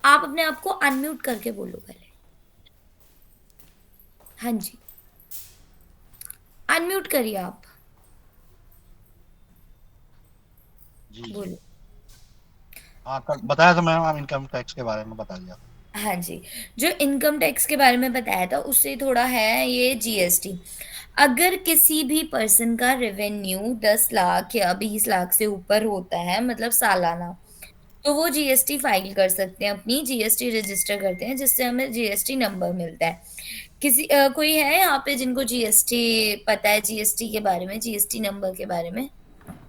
आप अपने आप को अनम्यूट करके बोलो पहले। हाँ जी, अनम्यूट करिए आप। जी जी। बोलो। हाँ, बताया था मैम, आप इनकम टैक्स के बारे में बता दिया। हाँ जी, जो इनकम टैक्स के बारे में बताया था उससे थोड़ा है ये जीएसटी। अगर किसी भी पर्सन का रेवेन्यू 10 लाख या 20 लाख से ऊपर होता है, मतलब सालाना, तो वो जीएसटी फाइल कर सकते हैं, अपनी जीएसटी रजिस्टर करते हैं, जिससे हमें जीएसटी नंबर मिलता है। कोई है यहाँ पे जिनको जीएसटी पता है, जीएसटी के बारे में, जीएसटी नंबर के बारे में?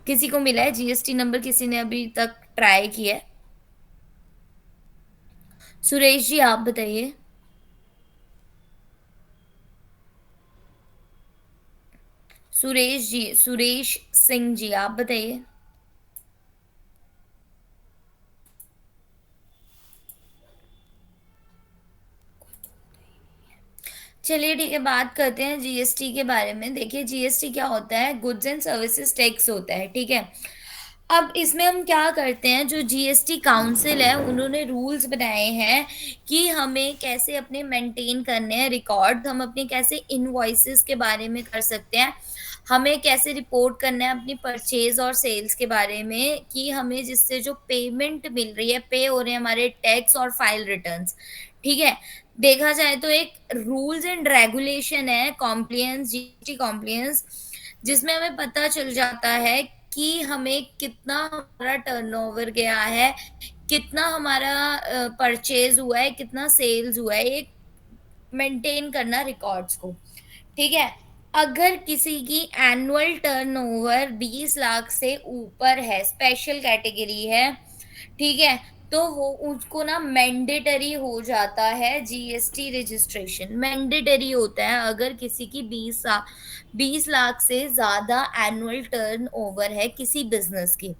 किसी को मिला है जीएसटी नंबर? किसी ने अभी तक ट्राई किया है? सुरेश जी आप बताइए। सुरेश जी, सुरेश सिंह जी आप बताइए। चलिए ठीक है, बात करते हैं जीएसटी के बारे में। देखिए जीएसटी क्या होता है, गुड्स एंड सर्विसेज टैक्स होता है, ठीक है। अब इसमें हम क्या करते हैं, जो जीएसटी काउंसिल है उन्होंने रूल्स बनाए हैं कि हमें कैसे अपने मेंटेन करने हैं रिकॉर्ड, हम अपने कैसे इनवॉइसेस के बारे में कर सकते हैं, हमें कैसे रिपोर्ट करना है अपनी परचेज और सेल्स के बारे में, कि हमें जिससे जो पेमेंट मिल रही है, पे हो रहे हैं हमारे टैक्स और फाइल रिटर्न्स, ठीक है। देखा जाए तो एक रूल्स एंड रेगुलेशन है कॉम्प्लियंस, जीएसटी कॉम्प्लियंस, जिसमें हमें पता चल जाता है कि हमें कितना हमारा टर्नओवर गया है, कितना हमारा परचेज हुआ है, कितना सेल्स हुआ है, एक मेंटेन करना रिकॉर्ड्स को, ठीक है। अगर किसी की एनुअल टर्नओवर 20 लाख से ऊपर है, स्पेशल कैटेगरी है, ठीक है, तो वो उसको ना मैंडेटरी हो जाता है, जीएसटी रजिस्ट्रेशन मैंडेटरी होता है अगर किसी की 20 लाख से ज्यादा एनुअल टर्न ओवर है किसी बिजनेस की।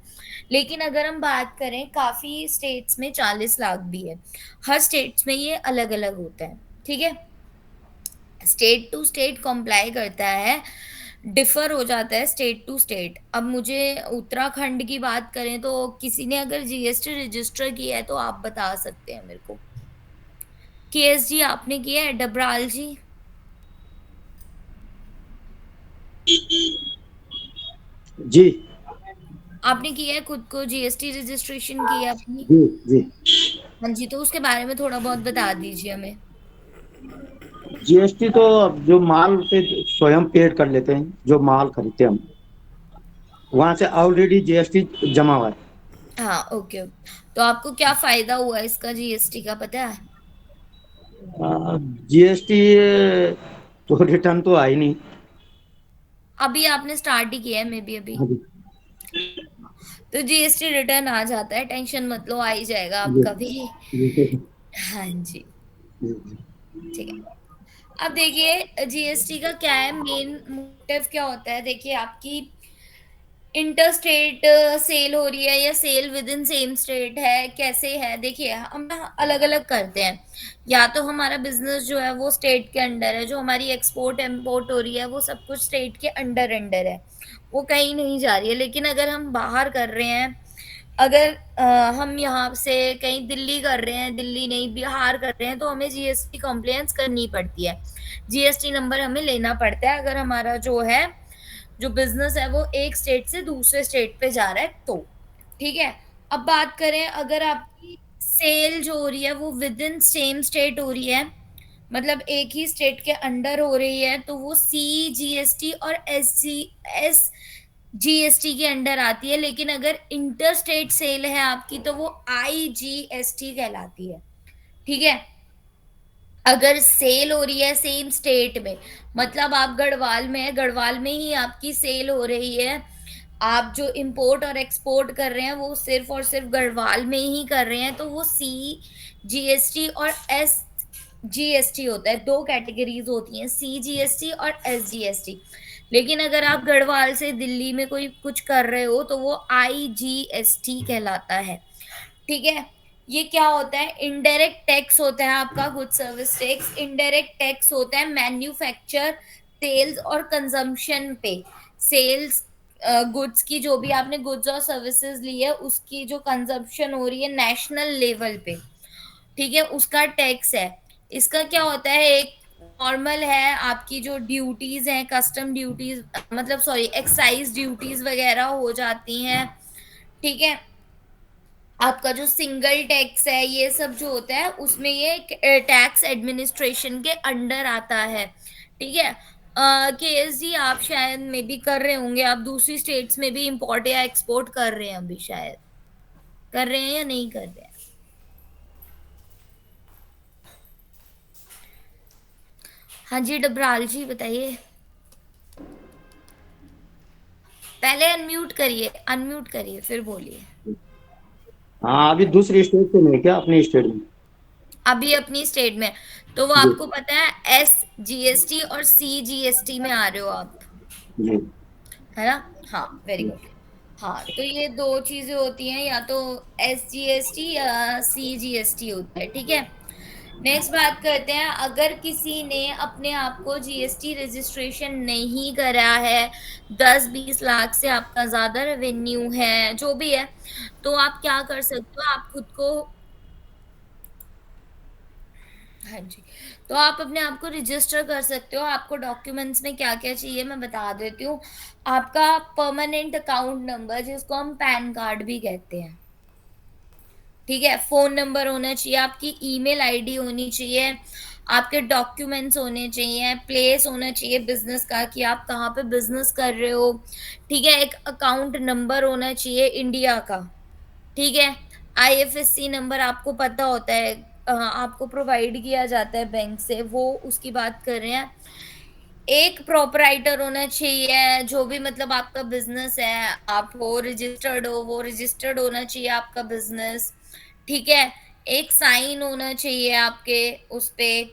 लेकिन अगर हम बात करें, काफी स्टेट्स में 40 लाख भी है, हर स्टेट्स में ये अलग अलग होता है, ठीक है। स्टेट टू स्टेट कॉम्प्लाई करता है, डिफर हो जाता है स्टेट टू स्टेट। अब मुझे उत्तराखंड की बात करें तो किसी ने अगर जीएसटी रजिस्टर किया है तो आप बता सकते हैं मेरे को। केएसजी आपने किया है, डबराल जी? जी आपने किया है, खुद को जीएसटी रजिस्ट्रेशन किया है अपनी? जी जी। हाँ जी, तो उसके बारे में थोड़ा बहुत बता दीजिए हमें। जीएसटी तो अब जो माल पे स्वयं पेड कर लेते हैं, जो माल खरीदते हैं हम, वहां से ऑलरेडी जीएसटी जमा हुआ है। हाँ ओके ओके। तो आपको क्या फायदा हुआ इसका जीएसटी का पता है? जीएसटी तो रिटर्न तो आई नहीं। अभी आपने स्टार्ट ही किया है मे बी अभी, हाँ जी। तो जीएसटी रिटर्न आ जाता है, टेंशन मत लो, आ ही जाएगा जी आपका भी। जी हाँ जी, जी ठीक है। अब देखिए जीएसटी का क्या है, मेन मोटिव क्या होता है, देखिए आपकी इंटर स्टेट सेल हो रही है या sale within same state है, कैसे है, देखिए हम अलग अलग करते हैं। या तो हमारा बिजनेस जो है वो स्टेट के अंडर है, जो हमारी एक्सपोर्ट इंपोर्ट हो रही है वो सब कुछ स्टेट के अंडर अंडर है, वो कहीं नहीं जा रही है। लेकिन अगर हम बाहर कर रहे हैं, अगर हम यहाँ से कहीं दिल्ली कर रहे हैं, दिल्ली नहीं बिहार कर रहे हैं, तो हमें जीएसटी कंप्लेंट्स करनी पड़ती है, जीएसटी नंबर हमें लेना पड़ता है, अगर हमारा जो है, जो बिजनेस है वो एक स्टेट से दूसरे स्टेट पे जा रहा है तो, ठीक है। अब बात करें, अगर आपकी सेल जो हो रही है वो विद इन सेम स्टेट हो रही है, मतलब एक ही स्टेट के अंडर हो रही है, तो वो सी जीएसटी और एस जीएसटी के अंडर आती है। लेकिन अगर इंटर स्टेट सेल है आपकी तो वो आईजीएसटी कहलाती है, ठीक है। अगर सेल हो रही है सेम स्टेट में, मतलब आप गढ़वाल में है, गढ़वाल में ही आपकी सेल हो रही है, आप जो इंपोर्ट और एक्सपोर्ट कर रहे हैं वो सिर्फ और सिर्फ गढ़वाल में ही कर रहे हैं, तो वो सी जीएसटी और एस जीएसटी होता है, दो कैटेगरीज होती हैं, सी जीएसटी और एस जीएसटी। लेकिन अगर आप गढ़वाल से दिल्ली में कोई कुछ कर रहे हो तो वो आईजीएसटी कहलाता है, ठीक है। ये क्या होता है, इनडायरेक्ट टैक्स होता है आपका, goods service tax. Indirect tax होता है मैन्युफैक्चर, सेल्स और कंजम्पशन पे, सेल्स गुड्स की, जो भी आपने गुड्स और सर्विसेज ली है उसकी जो कंजम्पशन हो रही है नेशनल लेवल पे, ठीक है, उसका टैक्स है। इसका क्या होता है, एक नॉर्मल है आपकी जो ड्यूटीज हैं, कस्टम ड्यूटीज, मतलब सॉरी एक्साइज ड्यूटीज वगैरह हो जाती हैं, ठीक है। आपका जो सिंगल टैक्स है, ये सब जो होता है उसमें ये टैक्स एडमिनिस्ट्रेशन के अंडर आता है, ठीक है। केएसडी आप शायद में भी कर रहे होंगे, आप दूसरी स्टेट्स में भी इंपोर्ट या एक्सपोर्ट कर रहे हैं, अभी शायद कर रहे हैं या नहीं कर रहे हैं। हाँ जी डबराल जी बताइए। पहले अनम्यूट करिए फिर बोलिए। हाँ, अभी दूसरी स्टेट पे नहीं, क्या अपनी स्टेट में? अभी अपनी स्टेट में, तो वो जी। आपको पता है एस जीएसटी और सी जीएसटी में आ रहे हो आप, जी। है ना। हाँ वेरी गुड। हाँ तो ये दो चीजें होती हैं, या तो एस जीएसटी या सी जीएसटी होता है, ठीक है। नेक्स्ट बात करते हैं, अगर किसी ने अपने आप को जीएसटी रजिस्ट्रेशन नहीं करा है, 10-20 लाख से आपका ज्यादा रेवेन्यू है, जो भी है, तो आप क्या कर सकते हो, आप खुद को, हाँ जी, तो आप अपने आप को रजिस्टर कर सकते हो। आपको डॉक्यूमेंट्स में क्या क्या चाहिए मैं बता देती हूँ। आपका परमानेंट अकाउंट नंबर, जिसको हम पैन कार्ड भी कहते हैं, ठीक है, फोन नंबर होना चाहिए, आपकी ईमेल आईडी होनी चाहिए, आपके डॉक्यूमेंट्स होने चाहिए, प्लेस होना चाहिए बिजनेस का कि आप कहाँ पे बिजनेस कर रहे हो, ठीक है, एक अकाउंट नंबर होना चाहिए इंडिया का, ठीक है। आईएफएससी नंबर आपको पता होता है, आपको प्रोवाइड किया जाता है बैंक से, वो उसकी बात कर रहे हैं। एक प्रोपराइटर होना चाहिए, जो भी मतलब आपका बिजनेस है, आप हो रजिस्टर्ड हो, वो रजिस्टर्ड होना चाहिए आपका बिजनेस, ठीक है। एक साइन होना चाहिए आपके उस पे,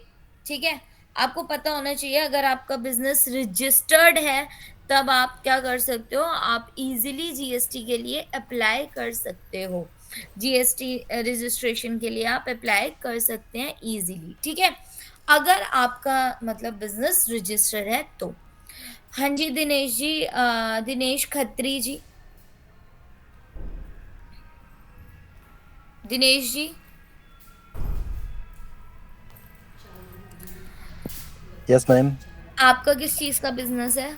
ठीक है। आपको पता होना चाहिए अगर आपका बिजनेस रजिस्टर्ड है, तब आप क्या कर सकते हो, आप इजीली जीएसटी के लिए अप्लाई कर सकते हो, जीएसटी रजिस्ट्रेशन के लिए आप अप्लाई कर सकते हैं इजीली, ठीक है, अगर आपका मतलब बिजनेस रजिस्टर है तो। हाँ जी दिनेश जी, दिनेश खत्री जी, दिनेश जी, यस मैम। आपका किस चीज का बिजनेस है?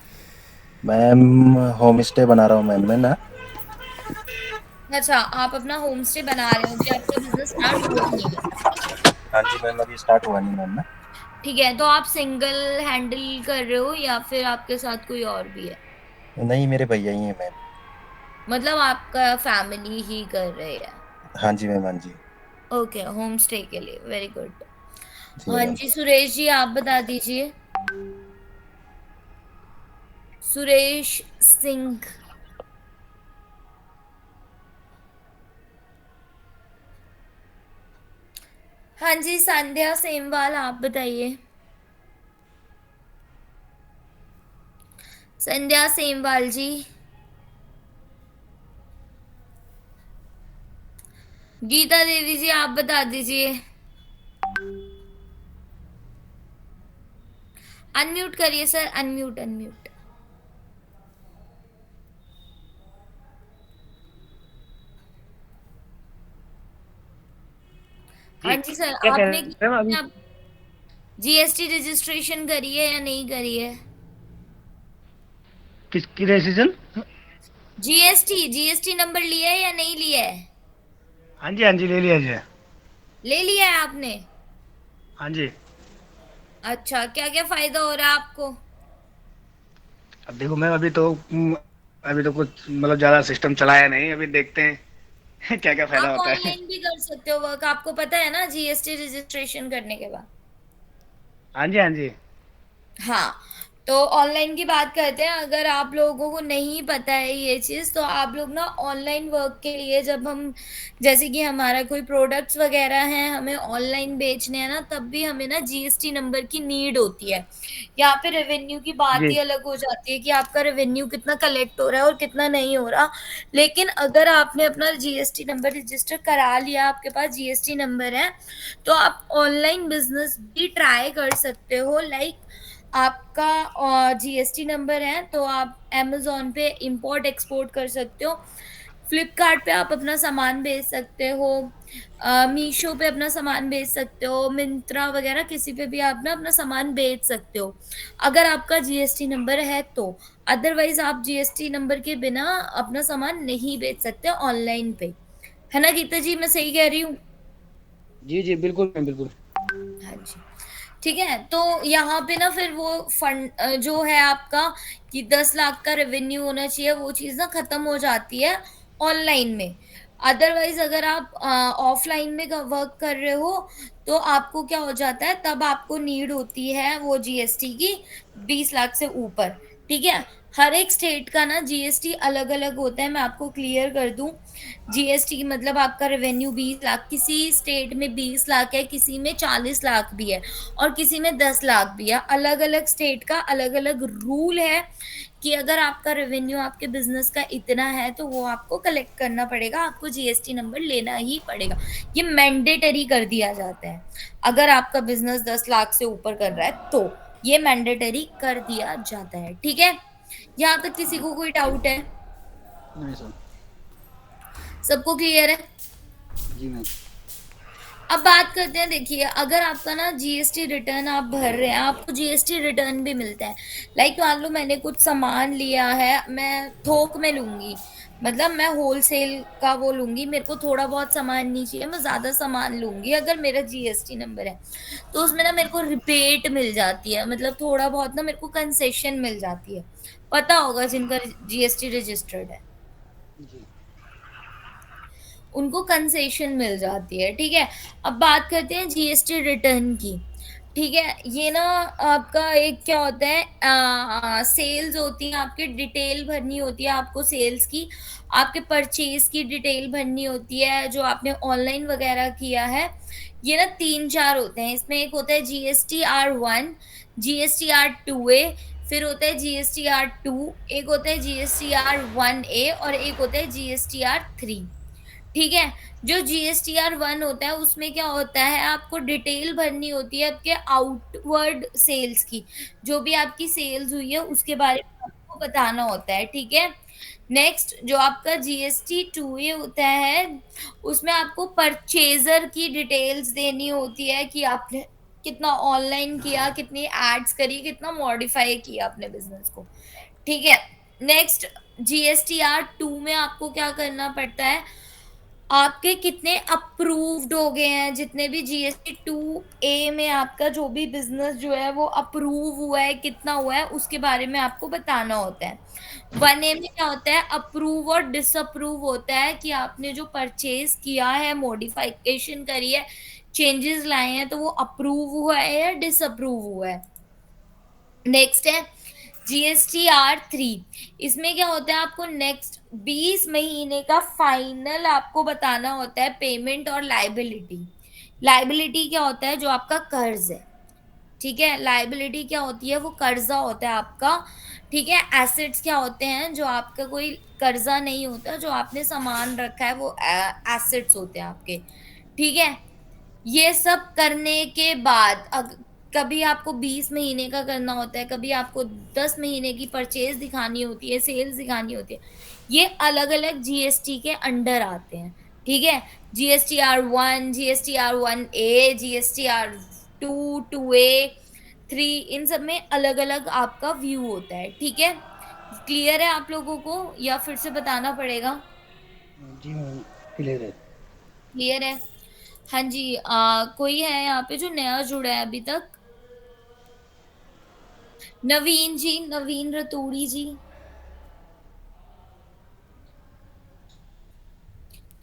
मैम होम स्टे बना रहा हूँ मैम मैं ना। अच्छा, आप अपना होम स्टे बना रहे हो, अभी आपका बिजनेस स्टार्ट हुआ नहीं है। हाँ जी मैम, अभी स्टार्ट हुआ नहीं मैम ना। ठीक है, तो आप सिंगल हैंडल कर रहे हो या फिर आपके साथ कोई और भी है? नहीं, मेरे भैया ही हैं मैम। मतलब आपका फैमिली ही कर रहे हैं? हाँ जी मैम, हाँ जी। ओके, होम स्टे के लिए, वेरी गुड। जी हाँ मैम। जी सुरेश जी, आप बता दीजिए। सुरेश सिंह। हाँ जी संध्या सेमवाल, आप बताइए। संध्या सेमवाल जी। गीता देवी जी, आप बता दीजिए। अनम्यूट करिए सर, अनम्यूट अनम्यूट। हाँ जी जी सर, क्या कह आपने रहे हैं अभी? जीएसटी रजिस्ट्रेशन करी है या नहीं करी है? किसकी डिसीजन? जीएसटी जीएसटी नंबर लिया है या नहीं लिया है? हाँ जी, हाँ जी, ले लिया जी। ले लिया है आपने? हाँ जी। अच्छा, क्या क्या फायदा हो रहा है आपको? अब देखो मैम, अभी तो कुछ मतलब ज्यादा सिस्टम चलाया नहीं, अभी देखते हैं क्या क्या फायदा आप होता है। ऑनलाइन भी कर सकते हो वर्क, आपको पता है ना, जीएसटी रजिस्ट्रेशन करने के बाद। हाँ जी, हाँ जी। हाँ, तो ऑनलाइन की बात करते हैं, अगर आप लोगों को नहीं पता है ये चीज़, तो आप लोग ना ऑनलाइन वर्क के लिए, जब हम जैसे कि हमारा कोई प्रोडक्ट्स वगैरह हैं, हमें ऑनलाइन बेचने हैं ना, तब भी हमें ना जीएसटी नंबर की नीड होती है। यहाँ पे रेवेन्यू की बात जी। ही अलग हो जाती है कि आपका रेवेन्यू कितना कलेक्ट हो रहा है और कितना नहीं हो रहा। लेकिन अगर आपने अपना जीएसटी नंबर रजिस्टर करा लिया, आपके पास जीएसटी नंबर है, तो आप ऑनलाइन बिजनेस भी ट्राई कर सकते हो। लाइक आपका जीएसटी नंबर है तो आप amazon पे इंपोर्ट एक्सपोर्ट कर सकते हो, फ्लिपकार्ट पे आप अपना सामान बेच सकते हो, मीशो पे अपना सामान बेच सकते हो, मिंत्रा वगैरह किसी पे भी आप ना अपना सामान बेच सकते हो, अगर आपका जीएसटी नंबर है तो। अदरवाइज़ आप जीएसटी नंबर के बिना अपना सामान नहीं बेच सकते ऑनलाइन पे। है ना गीता जी, मैं सही कह रही हूँ? जी जी बिल्कुल मैम बिल्कुल। हाँ जी। ठीक है, तो यहाँ पे ना फिर वो फंड जो है आपका कि 10 लाख का रेवेन्यू होना चाहिए, वो चीज़ ना खत्म हो जाती है ऑनलाइन में। अदरवाइज़ अगर आप ऑफलाइन में वर्क कर रहे हो, तो आपको क्या हो जाता है, तब आपको नीड होती है वो जीएसटी की 20 लाख से ऊपर। ठीक है? हर एक स्टेट का ना जीएसटी अलग-अलग होता है, मैं आपको क्लियर कर दूँ। जीएसटी मतलब आपका रेवेन्यू 20 लाख, किसी स्टेट में 20 लाख है, किसी में 40 लाख भी है और किसी में 10 लाख भी है। अलग-अलग स्टेट का अलग-अलग रूल है कि अगर आपका रेवेन्यू आपके बिज़नेस का इतना है, तो वो आपको कलेक्ट करना पड़ेगा, आपको जीएसटी नंबर लेना ही पड़ेगा। ये मैंडेटरी कर दिया जाता है। अगर आपका बिज़नेस 10 लाख से ऊपर कर रहा है, तो ये मैंडेटरी कर दिया जाता है। ठीक है? यहाँ तक किसी को कोई डाउट है? नहीं सर। सबको क्लियर है? जी मैम। अब बात करते हैं, देखिए अगर आपका ना जीएसटी रिटर्न आप भर रहे हैं, आपको जीएसटी रिटर्न भी मिलता है। लाइक मान लो मैंने कुछ सामान लिया है, मैं थोक में लूँगी, मतलब मैं होलसेल का वो लूँगी, मेरे को थोड़ा बहुत सामान नहीं चाहिए, मैं ज़्यादा सामान लूँगी, अगर मेरा जीएसटी नंबर है, तो उसमें ना मेरे को रिबेट मिल जाती है, मतलब थोड़ा बहुत ना मेरे को कंसेशन मिल जाती है। पता होगा जिनका जीएसटी रजिस्टर्ड है। जी उनको कंसेशन मिल जाती है, ठीक है? अब बात करते हैं जीएसटी रिटर्न की, ठीक है? ये ना आपका एक क्या होता है, सेल्स होती है, आपकी डिटेल भरनी होती है आपको सेल्स की, आपके परचेज़ की डिटेल भरनी होती है, जो आपने ऑनलाइन वगैरह किया है। ये ना 3-4 होते हैं, इसमें एक होता है जीएसटीआर 1, जीएसटीआर 2A, फिर होता है जीएसटीआर 2, एक होता है जीएसटीआर 1A और एक होता है जीएसटीआर 3। ठीक है? जो जीएसटीआर 1 होता है, उसमें क्या होता है, आपको डिटेल भरनी होती है आपके आउटवर्ड सेल्स की। जो भी आपकी सेल्स हुई है, उसके बारे में आपको बताना होता है, ठीक है? नेक्स्ट जो आपका जीएसटी 2A होता है, उसमें आपको परचेज़र की डिटेल्स देनी होती है कि आपने कितना ऑनलाइन किया, कितनी एड्स करी, कितना मॉडिफ़ाई किया अपने बिज़नेस को, ठीक है? नेक्स्ट जीएसटीआर 2 में आपको क्या करना पड़ता है, आपके कितने अप्रूव्ड हो गए हैं, जितने भी जीएसटी 2A में आपका जो भी बिज़नेस जो है वो अप्रूव हुआ है, कितना हुआ है, उसके बारे में आपको बताना होता है। 1A में क्या होता है, अप्रूव और डिसअप्रूव होता है कि आपने जो परचेज़ किया है, मॉडिफ़िकेशन करी है, चेंजेज़ लाए हैं, तो वो अप्रूव हुआ है या डिसअप्रूव हुआ है। नेक्स्ट है जीएसटीआर 3, इसमें क्या होता है, आपको नेक्स्ट 20 महीने का फाइनल आपको बताना होता है पेमेंट और लायबिलिटी। लायबिलिटी क्या होता है, जो आपका कर्ज है, ठीक है? लायबिलिटी क्या होती है, वो कर्जा होता है आपका, ठीक है? एसेट्स क्या होते हैं, जो आपका कोई कर्जा नहीं होता, जो आपने सामान रखा है, वो एसेट्स होते हैं आपके, ठीक है? ये सब करने के बाद कभी आपको 20 महीने का करना होता है, कभी आपको 10 महीने की परचेज़ दिखानी होती है, सेल्स दिखानी होती है। ये अलग-अलग जीएसटी के अंडर आते हैं, ठीक है? GSTR 1, GSTR 1A, GSTR 2, 2A, 3, इन सब में अलग-अलग आपका व्यू होता है, ठीक है? क्लियर है आप लोगों को या फिर से बताना पड़ेगा? जी मैम क्लियर है। क्लियर है? हाँ जी, कोई है यहाँ पे जो नया जुड़ा है अभी तक? नवीन जी, नवीन रतूड़ी जी।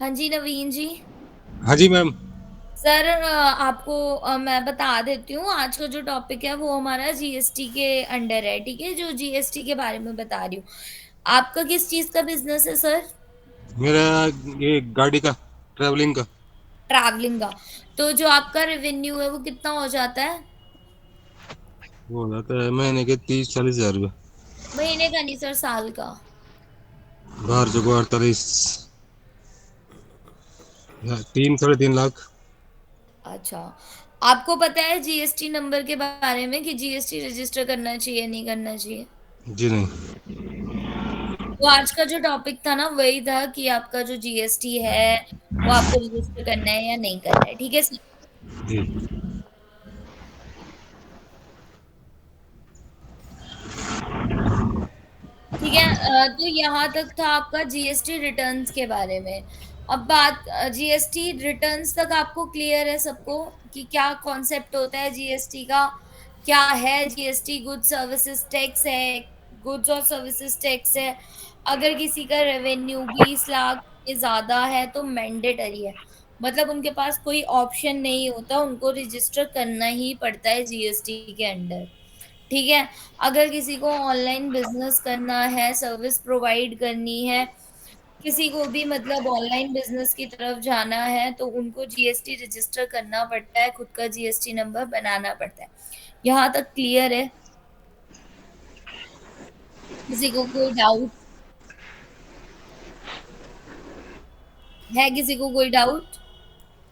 हाँ जी, नवीन जी। हाँ जी मैम। सर आपको मैं बता देती हूँ, आज का जो टॉपिक है वो हमारा जीएसटी के अंडर है, ठीक है? जो जीएसटी के बारे में बता रही हूँ। आपका किस चीज़ का बिज़नेस है सर? मेरा ये गाड़ी का, ट्रैवलिंग का। ट्रैवलिंग का। तो जो आपका रेवेन्यू है वो कितना हो जाता है? वो हो जाता है महीने के 30-40 हजार रुपये। महीने का नहीं सर, साल का। बाहर जो 48, 3-3.5 लाख। अच्छा, आपको पता है जीएसटी नंबर के बारे में कि जीएसटी रजिस्टर करना चाहिए, नहीं करना चाहिए? जी नहीं। तो आज का जो टॉपिक था ना वही था कि आपका जो जीएसटी है वो आपको रजिस्टर करना है या नहीं करना है, ठीक है सर? जी। ठीक है। तो यहाँ तक था आपका जीएसटी रिटर्न्स के बारे में। अब बात जीएसटी रिटर्न्स तक आपको क्लियर है सबको कि क्या कॉन्सेप्ट होता है जीएसटी का, क्या है जीएसटी? गुड्स सर्विसेज टैक्स है, गुड्स और सर्विसेज टैक्स है। अगर किसी का रेवेन्यू 20 लाख से ज्यादा है तो मैंडेटरी है, मतलब उनके पास कोई ऑप्शन नहीं होता, उनको रजिस्टर करना ही पड़ता है जीएसटी के अंडर। ठीक है। अगर किसी को ऑनलाइन बिजनेस करना है, सर्विस प्रोवाइड करनी है, किसी को भी मतलब ऑनलाइन बिजनेस की तरफ जाना है तो उनको जीएसटी रजिस्टर करना पड़ता है, खुद का जीएसटी नंबर बनाना पड़ता है। यहाँ तक क्लियर है? किसी को कोई डाउट है? किसी को कोई डाउट?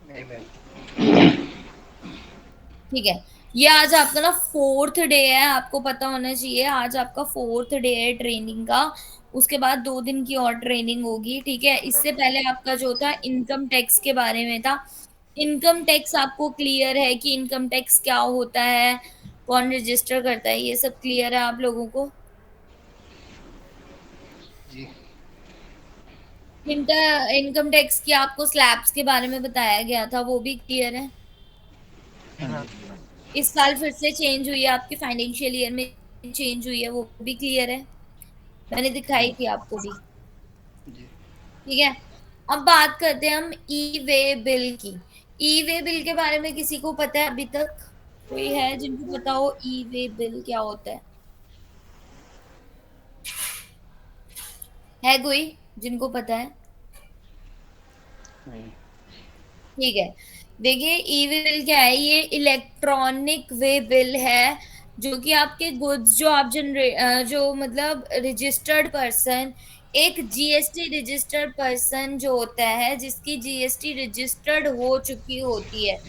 नहीं मैम। ठीक है। ये आज आपका ना 4th डे है, आपको पता होना चाहिए आज आपका 4th डे है ट्रेनिंग का। उसके बाद 2 दिन की और ट्रेनिंग होगी, ठीक है? इससे पहले आपका जो था इनकम टैक्स के बारे में था। इनकम टैक्स आपको क्लियर है कि इनकम टैक्स क्या होता है, कौन रजिस्टर करता है, ये सब क्लियर है आप लोगों को? जी। इंटर इनकम टैक्स की आपको स्लैब्स के बारे में बताया गया था, वो भी क्लियर है? हाँ जी। इस साल फिर से चेंज हुई है, आपके फाइनेंशियल ईयर में चेंज हुई है, वो भी क्लियर है? मैंने दिखाई थी आपको भी, जी। ठीक है? अब बात करते हैं हम ई वे बिल की। ई वे बिल के बारे में किसी को पता है अभी तक? कोई है जिनको पता हो ई वे बिल क्या होता है कोई जिनको पता है? नहीं। ठीक है। देखिए ई वे बिल क्या है, ये इलेक्ट्रॉनिक वे बिल है जो कि आपके गुड्स जो आप जो मतलब रजिस्टर्ड पर्सन, एक जीएसटी रजिस्टर्ड पर्सन जो होता है जिसकी जीएसटी रजिस्टर्ड हो चुकी होती है,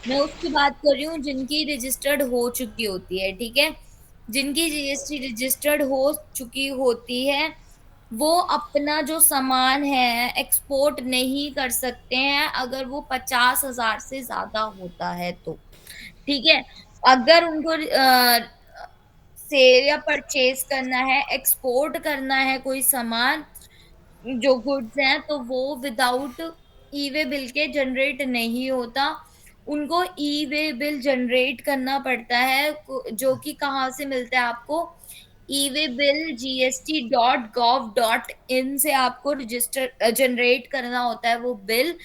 मैं उसकी बात कर रही हूँ जिनकी रजिस्टर्ड हो चुकी होती है, ठीक है? जिनकी जीएसटी रजिस्टर्ड हो चुकी होती है वो अपना जो सामान है एक्सपोर्ट नहीं कर सकते हैं अगर वो 50,000 से ज्यादा होता है तो, ठीक है? अगर उनको सेल या परचेज करना है, एक्सपोर्ट करना है कोई सामान जो गुड्स हैं, तो वो विदाउट ई वे बिल के जनरेट नहीं होता। उनको ई वे बिल जनरेट करना पड़ता है, जो कि कहाँ से मिलता है आपको? ई वे बिल gst.gov.in से आपको रजिस्टर जनरेट करना होता है वो बिल,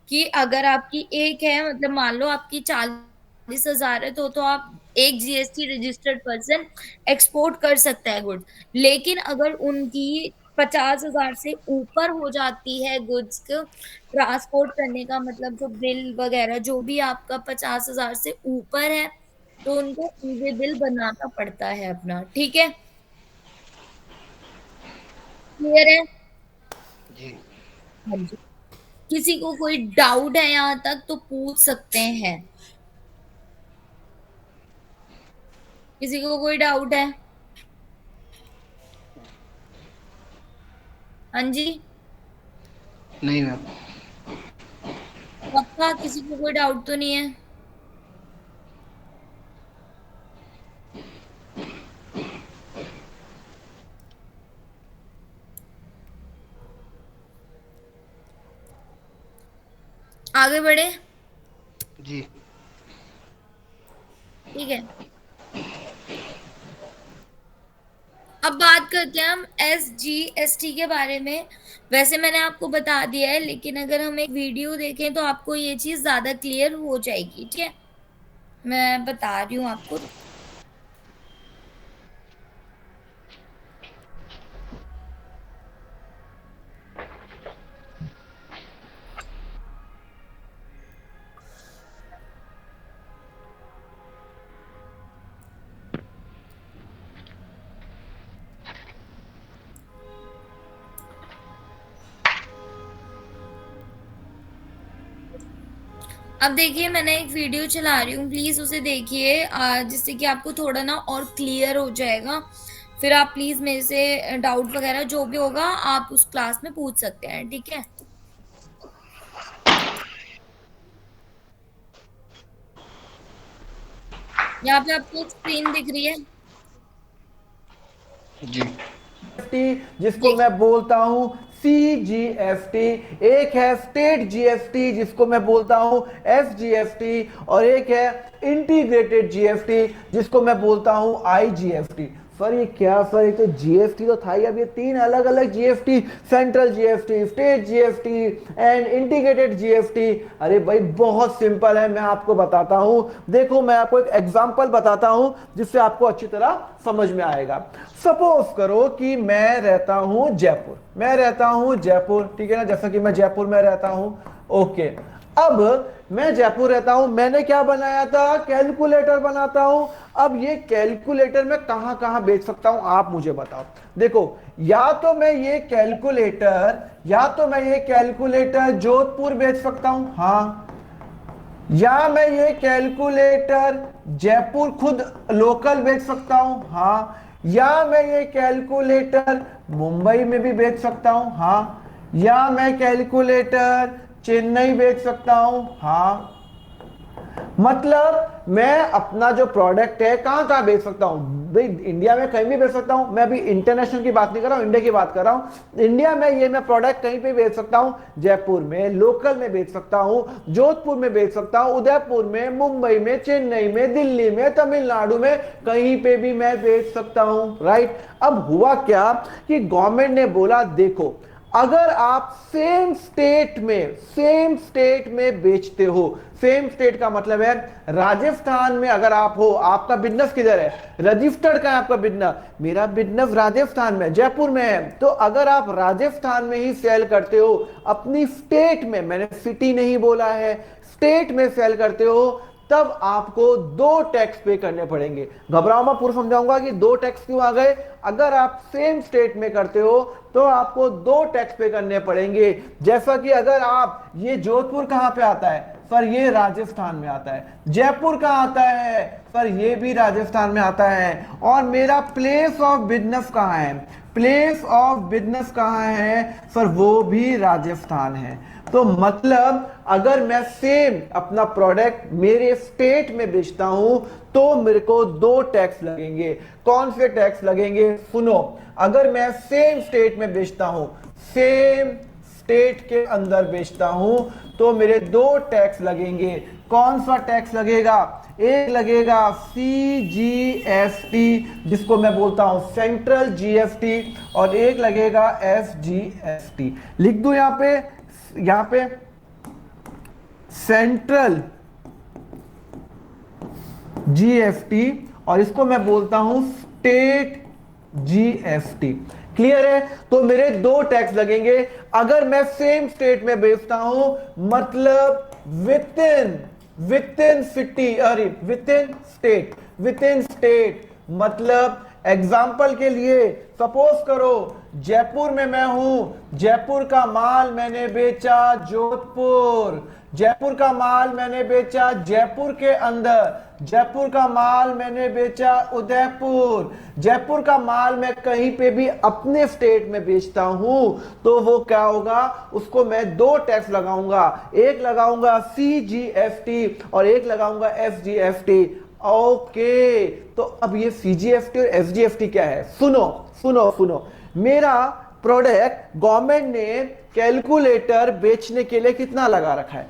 कि अगर आपकी एक है, मतलब मान लो आपकी 40,000 है तो आप एक जीएसटी रजिस्टर्ड पर्सन एक्सपोर्ट कर सकता है गुड्स। लेकिन अगर उनकी 50,000 से ऊपर हो जाती है गुड्स को ट्रांसपोर्ट करने का, मतलब जो बिल वगैरह जो भी आपका 50,000 से ऊपर है तो उनको ई वे बिल बनाना पड़ता है अपना, ठीक है? क्लियर है? जी। हाँ जी। किसी को कोई डाउट है यहाँ तक तो पूछ सकते हैं। किसी को कोई डाउट है? हाँ जी। नहीं मैम। पक्का किसी को कोई डाउट तो नहीं है? आगे बढ़े? जी। ठीक है। अब बात करते हैं हम SGST के बारे में। वैसे मैंने आपको बता दिया है, लेकिन अगर हम एक वीडियो देखें तो आपको ये चीज ज्यादा क्लियर हो जाएगी, ठीक है? मैं बता रही हूँ आपको। अब देखिए मैंने एक वीडियो चला रही हूँ, प्लीज उसे देखिए जिससे कि आपको थोड़ा ना और क्लियर हो जाएगा। फिर आप प्लीज मेरे से डाउट वगैरह जो भी होगा आप उस क्लास में पूछ सकते हैं, ठीक है। यहाँ पे आपको एक स्क्रीन दिख रही है, जी। जिसको मैं बोलता हूं CGFT, एक है स्टेट GST जिसको मैं बोलता हूं SGFT, और एक है इंटीग्रेटेड GST जिसको मैं बोलता हूं IGFT। सर ये क्या सर, ये तो GST तो था ही, अब ये 3 अलग अलग GST, central GST, state GST and integrated GST। अरे भाई बहुत सिंपल है, मैं आपको बताता हूं। देखो मैं आपको एक एग्जांपल बताता हूं जिससे आपको अच्छी तरह समझ में आएगा। सपोज करो कि मैं रहता हूं जयपुर, मैं रहता हूं जयपुर, ठीक है ना, जैसा कि मैं जयपुर में रहता हूं। ओके, अब मैं जयपुर रहता हूं, मैंने क्या बनाया था, कैलकुलेटर बनाता हूं। अब ये कैलकुलेटर मैं कहां कहां बेच सकता हूं, आप मुझे बताओ। देखो, या तो मैं ये कैलकुलेटर जोधपुर बेच सकता हूं, हाँ, या मैं ये कैलकुलेटर जयपुर खुद लोकल बेच सकता हूं, हाँ, या मैं ये कैलकुलेटर मुंबई में भी बेच सकता हूं, हाँ, या मैं कैलकुलेटर चेन्नई बेच सकता हूं, हाँ। मतलब मैं अपना जो प्रोडक्ट है कहां कहां बेच सकता हूं भाई, इंडिया में कहीं भी बेच सकता हूं। मैं अभी इंटरनेशनल की बात नहीं कर रहा हूं, इंडिया की बात कर रहा हूं। इंडिया में ये मैं प्रोडक्ट कहीं पे बेच सकता हूं, जयपुर में लोकल में बेच सकता हूं, जोधपुर में बेच सकता हूं, उदयपुर में, मुंबई में, चेन्नई में, दिल्ली में, तमिलनाडु में, कहीं पे भी मैं बेच सकता हूं, राइट। अब हुआ क्या कि गवर्नमेंट ने बोला देखो, अगर आप सेम स्टेट में बेचते हो, सेम स्टेट का मतलब है राजस्थान में अगर आप हो, आपका बिजनेस किधर है, रजिस्टर्ड का है आपका बिजनेस, मेरा बिजनेस राजस्थान में, जयपुर में है, तो अगर आप राजस्थान में ही सेल करते हो अपनी स्टेट में, मैंने सिटी नहीं बोला है, स्टेट में सेल करते हो, तब आपको 2 टैक्स पे करने पड़ेंगे। घबराओ, मैं पूरा समझाऊंगा कि 2 टैक्स क्यों आ गए। अगर आप सेम स्टेट में करते हो तो आपको 2 टैक्स पे करने पड़ेंगे। जैसा कि अगर आप, ये जोधपुर कहां पे आता है सर, ये राजस्थान में आता है। जयपुर कहां आता है सर, ये भी राजस्थान में आता है। और मेरा प्लेस ऑफ बिजनेस कहां है, प्लेस ऑफ बिजनेस कहां है सर, वो भी राजस्थान है। तो मतलब अगर मैं सेम अपना प्रोडक्ट मेरे स्टेट में बेचता हूं तो मेरे को 2 टैक्स लगेंगे। कौन से टैक्स लगेंगे, सुनो। अगर मैं सेम स्टेट में बेचता हूं, सेम स्टेट के अंदर बेचता हूं, तो मेरे 2 टैक्स लगेंगे। कौन सा टैक्स लगेगा, एक लगेगा CGST जिसको मैं बोलता हूं सेंट्रल GST, और एक लगेगा SGST। लिख दूं यहां पे सेंट्रल GST, और इसको मैं बोलता हूं स्टेट GST। क्लियर है। तो मेरे 2 टैक्स लगेंगे अगर मैं सेम स्टेट में बेचता हूं, मतलब विद इन सिटी, अरे विद इन स्टेट। मतलब एग्जाम्पल के लिए सपोज करो जयपुर में मैं हूं, जयपुर का माल मैंने बेचा जोधपुर, जयपुर का माल मैंने बेचा जयपुर के अंदर, जयपुर का माल मैंने बेचा उदयपुर, जयपुर का माल मैं कहीं पे भी अपने स्टेट में बेचता हूं, तो वो क्या होगा, उसको मैं 2 टैक्स लगाऊंगा। एक लगाऊंगा CGST और एक लगाऊंगा SGST। ओके, तो अब ये CGST और SGST क्या है, सुनो। मेरा प्रोडक्ट गवर्नमेंट ने कैलकुलेटर बेचने के लिए कितना लगा रखा है,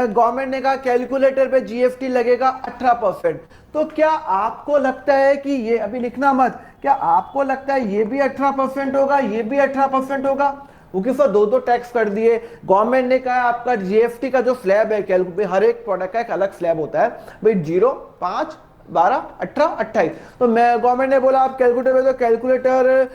गवर्नमेंट ने कहा कैलकुलेटर पे GST लगेगा 18%। तो क्या आपको लगता है कि ये, अभी लिखना मत, क्या आपको लगता है ये भी 18% होगा, ये भी 18% होगा? क्योंकि सर 2 टैक्स कर दिए। गवर्नमेंट ने कहा आपका GST का जो स्लैब है, हर एक प्रोडक्ट का एक अलग स्लैब होता है भाई, 0, 5, 12, 18, 28। तो मैं, गवर्नमेंट ने बोला आप कैलकुलेटर, तो कैलकुलेटर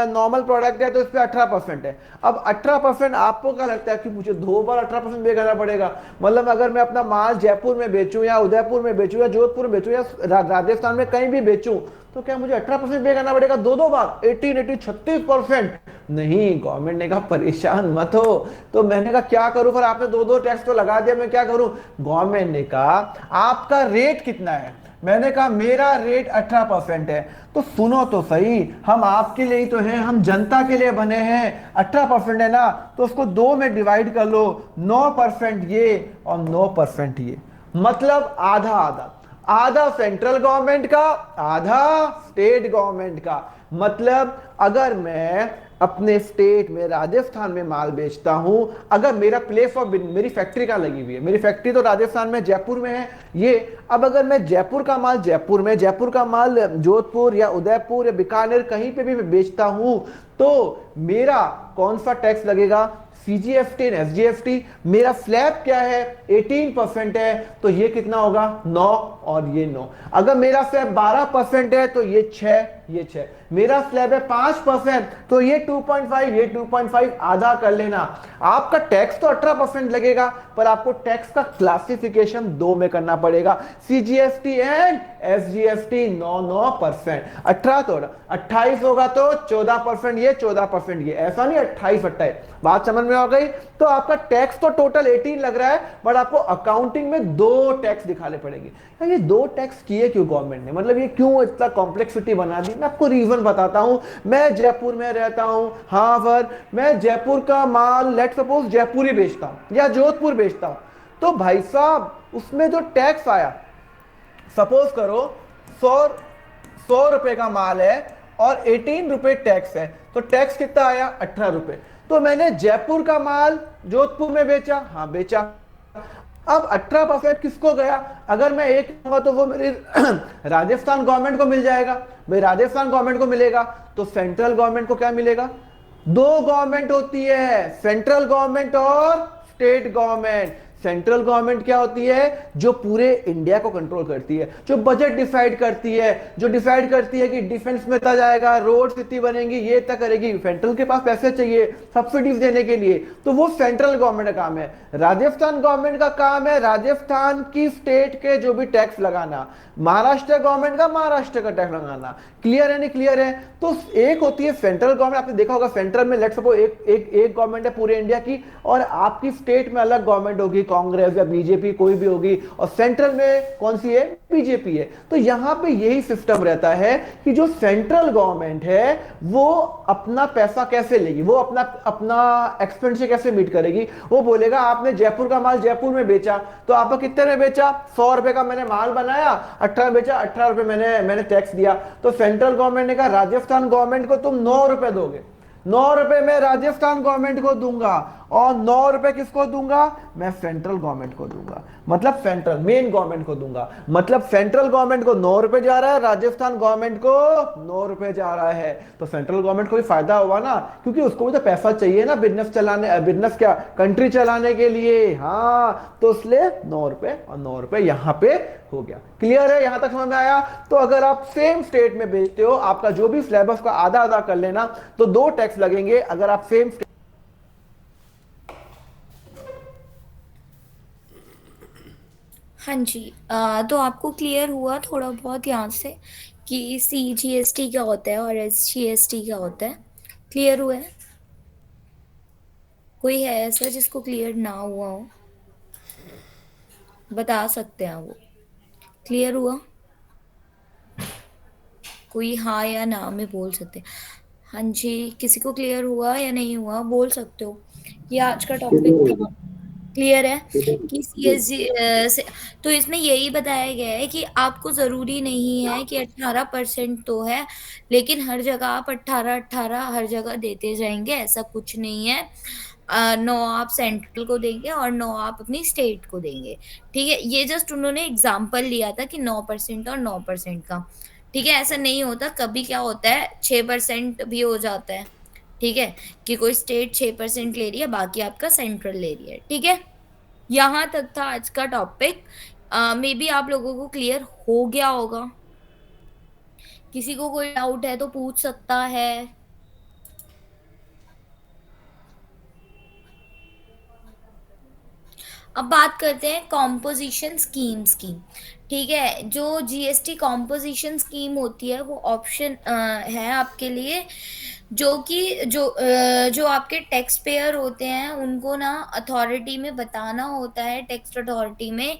नॉर्मल प्रोडक्ट है तो इस पर 18% है। अब 18% आपको क्या लगता है कि मुझे 2 बार 18% पे करना पड़ेगा? मतलब अगर मैं अपना माल जयपुर में बेचूं या उदयपुर में बेचूं या जोधपुर में बेचूं या राजस्थान में कहीं भी बेचूं, तो क्या मुझे 18% पे करना पड़ेगा 2 बार, 18, 36%? नहीं, गवर्नमेंट ने कहा परेशान मत हो। तो मैंने कहा क्या करूं, फिर आपने 2 टैक्स तो लगा दिया, मैं क्या करूं? गवर्नमेंट ने कहा आपका रेट कितना है, मैंने कहा मेरा रेट 18% है। तो सुनो तो सही, हम आपके लिए ही तो हैं, हम जनता के लिए बने हैं। 18% है ना, तो उसको 2 में डिवाइड कर लो, 9% ये और 9% ये, मतलब आधा आधा। आधा सेंट्रल गवर्नमेंट का, आधा स्टेट गवर्नमेंट का। मतलब अगर मैं अपने स्टेट में राजस्थान में माल बेचता हूं, अगर मेरा प्लेस ऑफ, मेरी फैक्ट्री कहां लगी हुई है, मेरी फैक्ट्री तो राजस्थान में जयपुर में है ये। अब अगर मैं जयपुर का माल जयपुर में, जयपुर का माल जोधपुर या उदयपुर या बीकानेर कहीं पे भी मैं बेचता हूं, तो मेरा कौन सा टैक्स लगेगा? CGST and SGST. मेरा स्लैब क्या है? 18% है, तो ये कितना होगा? 9 और ये 9। अगर मेरा स्लैब 12% है तो ये 6, ये 6। मेरा स्लैब है 5%, तो ये 2.5, ये 2.5, आधा कर लेना। आपका टैक्स तो 18% लगेगा, पर आपको टैक्स का क्लासिफिकेशन 2 में करना पड़ेगा। CGST and SGST 9%। 18 तो 28 होगा तो 14% ये, 14% ये, ऐसा नहीं 28 28। बात समझ में आ गई? तो आपका टैक्स तो टोटल 18 लग रहा है, बट आपको अकाउंटिंग में 2 टैक्स दिखाने पड़ेंगे। ये 2 टैक्स किए क्यों गवर्नमेंट ने? मतलब ये क्यों इतना कॉम्प्लेक्सिटी बना दी? मैं आपको रीजन बताता हूं। मैं जयपुर में रहता हूं, हाँ, पर मैं जयपुर का माल लेट सपोज जयपुर ही बेचता हूं या जोधपुर बेचता हूं, तो भाई साहब उसमें जो टैक्स आया, सपोज करो 100 रुपए का माल है और 18 रुपए टैक्स है, तो टैक्स कितना आया? 18 रुपए। तो मैंने जयपुर का माल जोधपुर में बेचा, हाँ बेचा। अब 18% किसको गया? अगर मैं एक कहूंगा तो वो मेरी राजस्थान गवर्नमेंट को मिल जाएगा। भाई राजस्थान गवर्नमेंट को मिलेगा तो सेंट्रल गवर्नमेंट को क्या मिलेगा? 2 गवर्नमेंट होती है, सेंट्रल गवर्नमेंट और स्टेट गवर्नमेंट। सेंट्रल गवर्नमेंट क्या होती है? जो पूरे इंडिया को कंट्रोल करती है, जो बजट डिसाइड करती है, जो डिसाइड करती है कि डिफेंस में इतना जाएगा, रोड इतनी बनेंगी, ये तक करेगी। सेंट्रल के पास पैसे चाहिए सब्सिडीज देने के लिए, तो वो सेंट्रल गवर्नमेंट का काम है। राजस्थान गवर्नमेंट का काम है राजस्थान की स्टेट के जो भी टैक्स लगाना, महाराष्ट्र गवर्नमेंट का महाराष्ट्र का टैक्स लगाना। क्लियर है? नहीं क्लियर है? तो एक होती है सेंट्रल गवर्नमेंट, आपने देखा होगा सेंट्रल में लेट्स सपोज एक गवर्नमेंट है पूरे इंडिया की, और आपकी स्टेट में अलग गवर्नमेंट होगी, कांग्रेस या बीजेपी कोई भी होगी, और सेंट्रल में कौन सी है? बीजेपी है। तो यहां पे यही सिस्टम रहता है कि जो सेंट्रल गवर्नमेंट है वो अपना पैसा कैसे लेगी, वो अपना एक्सपेंडिचर कैसे मीट करेगी? वो बोलेगा आपने जयपुर का माल जयपुर में बेचा, तो आपको कितने में बेचा? 100 रुपए का मैंने माल बनाया, 18 बेचा, 18 रुपए मैंने टैक्स दिया। तो सेंट्रल गवर्नमेंट ने कहा राजस्थान गवर्नमेंट को तुम 9 रुपए दोगे, 9 रुपए मैं राजस्थान गवर्नमेंट को दूंगा, और 9 रुपए किसको दूंगा? मैं सेंट्रल गवर्नमेंट को दूंगा, मतलब सेंट्रल मेन गवर्नमेंट को दूंगा। मतलब सेंट्रल गवर्नमेंट को 9 रुपए जा रहा है, राजस्थान गवर्नमेंट को 9 रुपए जा रहा है। तो सेंट्रल गवर्नमेंट को भी फायदा हुआ ना, क्योंकि उसको भी तो पैसा चाहिए ना बिजनेस चलाने, बिजनेस क्या, कंट्री चलाने के लिए। हाँ, तो इसलिए 9 रुपए और 9 रुपए यहां पे हो गया। क्लियर है? यहां तक समझ में आया? तो अगर आप सेम स्टेट में बेचते हो, आपका जो भी स्लैब है उसका आधा आधा कर लेना, तो 2 टैक्स लगेंगे। अगर आप सेम हाँ जी। तो आपको क्लियर हुआ थोड़ा बहुत यहाँ से कि सीजीएसटी क्या होता है और एसजीएसटी क्या होता है? क्लियर हुआ है? कोई है ऐसा जिसको क्लियर ना हुआ हो? बता सकते हैं वो। क्लियर हुआ? कोई हाँ या ना में बोल सकते हैं। हाँ जी, किसी को क्लियर हुआ या नहीं हुआ बोल सकते हो। ये आज का टॉपिक था। क्लियर है कि सीएसजी से, तो इसमें यही बताया गया है कि आपको ज़रूरी नहीं है कि 18% तो है, लेकिन हर जगह आप 18 हर जगह देते जाएंगे, ऐसा कुछ नहीं है। 9 आप सेंट्रल को देंगे और 9 आप अपनी स्टेट को देंगे। ठीक है, ये जस्ट उन्होंने एग्जाम्पल लिया था कि 9% और 9% का। ठीक है, ऐसा नहीं होता। कभी क्या होता है 6% भी हो जाता है। ठीक है, कि कोई स्टेट 6% ले रही है, बाकी आपका सेंट्रल ले रही है। ठीक है, यहाँ तक था आज का टॉपिक। मे बी आप लोगों को क्लियर हो गया होगा। किसी को कोई डाउट है तो पूछ सकता है। अब बात करते हैं कॉम्पोजिशन स्कीम्स की। ठीक है, जो जीएसटी कॉम्पोजिशन स्कीम होती है वो ऑप्शन है आपके लिए जो आपके टैक्स पेयर होते हैं उनको ना अथॉरिटी में बताना होता है, टैक्स अथॉरिटी में,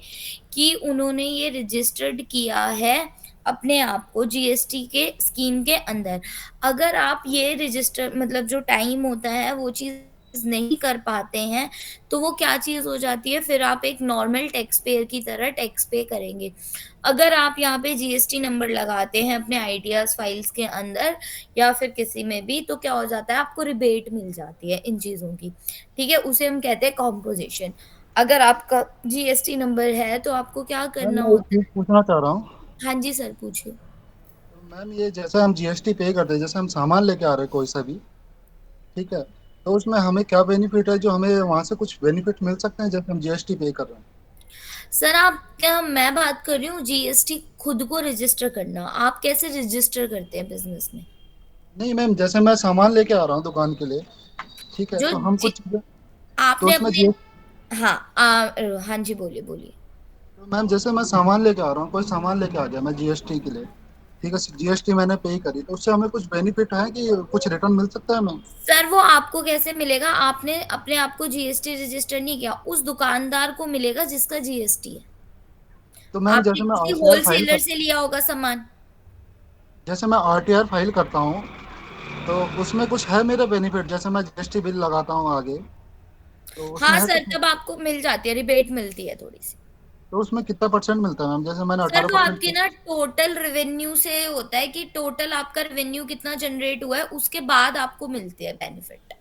कि उन्होंने ये रजिस्टर्ड किया है अपने आप को जीएसटी के स्कीम के अंदर। अगर आप ये रजिस्टर मतलब जो टाइम होता है वो चीज नहीं कर पाते हैं तो वो क्या चीज हो जाती है, फिर आप एक नॉर्मल टैक्स पेयर की तरह टैक्स पे करेंगे। अगर आप यहाँ पे जीएसटी नंबर लगाते हैं अपने आइडियाज फाइल्स के अंदर या फिर किसी में भी, तो क्या हो जाता है, आपको रिबेट मिल जाती है इन चीजों की। ठीक है, उसे हम कहते हैं कॉम्पोजिशन। अगर आपका जीएसटी नंबर है तो आपको क्या मैम करना मैं एक होता चीज पूछना चाह रहा हूँ। है। हाँ जी सर, पूछिए। मैम ये जैसे हम जीएसटी पे करते हैं, जैसे हम सामान लेके आ रहे हैं कोई सा भी, ठीक है, तो उसमें हमें क्या बेनिफिट है, जो हमें वहां से कुछ बेनिफिट मिल सकते हैं जैसे हम जीएसटी पे कर रहे हैं? सर आप क्या, मैं बात कर रही हूँ जीएसटी खुद को रजिस्टर करना, आप कैसे रजिस्टर करते हैं बिजनेस में? नहीं मैम, जैसे मैं सामान लेके आ रहा हूँ दुकान के लिए, ठीक है, जो तो हम जी, कुछ चीजें, तो आपने उसमें अपने, हाँ हाँ जी, बोलिए बोलिए। तो मैम जैसे मैं सामान लेके आ रहा हूँ, कोई सामान लेके आ गया मैं जीएसटी के लिए, ठीक है, जीएसटी मैंने पे करी, तो उससे हमें कुछ बेनिफिट है कि कुछ रिटर्न मिल सकता है मैम? सर वो आपको कैसे मिलेगा, आपने अपने आप को जीएसटी रजिस्टर नहीं किया, उस दुकानदार को मिलेगा जिसका जीएसटी है। तो मैम आपने जैसे मैं किसी आरटीआर फाइल होलसेलर कर से लिया होगा सामान। जैसे मैं आरटीआर फाइल करता हूँ, तो उसमें कुछ है मेरा बेनिफिट, जैसे मैं जीएसटी बिल लगाता हूँ आगे, तो उसमें हाँ है सर, कुछ? तब आपको मिल जाती है, रिबेट मिलती है थोड़ी सी। तो उसमें कितना परसेंट मिलता है मैम, जैसे मैंने सर वो 18%? आपके ना टोटल रेवेन्यू से होता है कि टोटल आपका रेवेन्यू कितना जनरेट हुआ है, उसके बाद आपको मिलते हैं बेनिफिट।